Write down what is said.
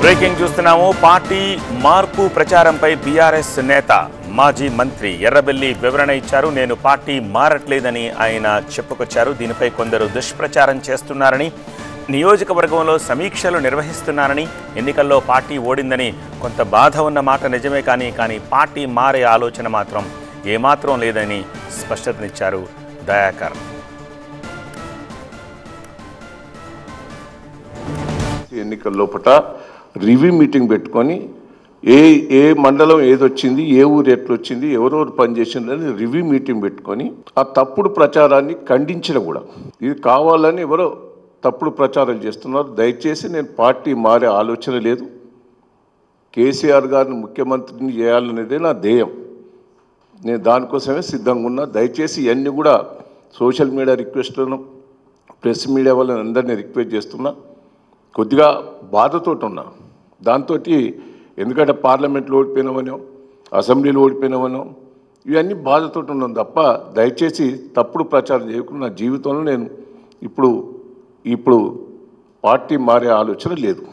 Breaking చూస్తున్నాము. Party మార్పు ప్రచారంపై BRS నేత మాజీ మంత్రి ఎర్రబెల్లి వివరణ ఇచ్చారు. నేను పార్టీ మారట్లేదని ఆయన చెప్పుకొచ్చారు. దీనిపై కొందరు దుష్ప్రచారం చేస్తున్నారని, నియోజకవర్గంలో సమీక్షలు నిర్వహిస్తున్నారని, ఎన్నికల్లో పార్టీ ఓడిందని కొంత బాధ ఉన్న మాట నిజమే, కానీ పార్టీ మారే ఆలోచన మాత్రం ఏమాత్రం లేదని స్పష్టతనిచ్చారు దయాకర్. ఎన్నికల్లోపట రివ్యూ మీటింగ్ పెట్టుకొని ఏ మండలం ఏదొచ్చింది, ఏ ఊరు ఎట్లొచ్చింది, ఎవరెవరు పనిచేసిందని రివ్యూ మీటింగ్ పెట్టుకొని ఆ తప్పుడు ప్రచారాన్ని ఖండించిన కూడా. ఇది కావాలని ఎవరో తప్పుడు ప్రచారం చేస్తున్నారు. దయచేసి నేను పార్టీ మారే ఆలోచన లేదు. కేసీఆర్ గారిని ముఖ్యమంత్రిని చేయాలనేదే నా ధ్యేయం. నేను దానికోసమే సిద్ధంగా ఉన్నా. దయచేసి ఇవన్నీ కూడా సోషల్ మీడియా రిక్వెస్ట్లను, ప్రెస్ మీడియా వాళ్ళని అందరినీ రిక్వెస్ట్ చేస్తున్నా. కొద్దిగా బాధతో ఉన్నా దాంతో, ఎందుకంటే పార్లమెంట్లో ఓడిపోయినామనో, అసెంబ్లీలో ఓడిపోయినామనో, ఇవన్నీ బాధతో ఉన్నాం తప్ప దయచేసి తప్పుడు ప్రచారం చేయకుండా నా జీవితంలో నేను ఇప్పుడు పార్టీ మారే ఆలోచన లేదు.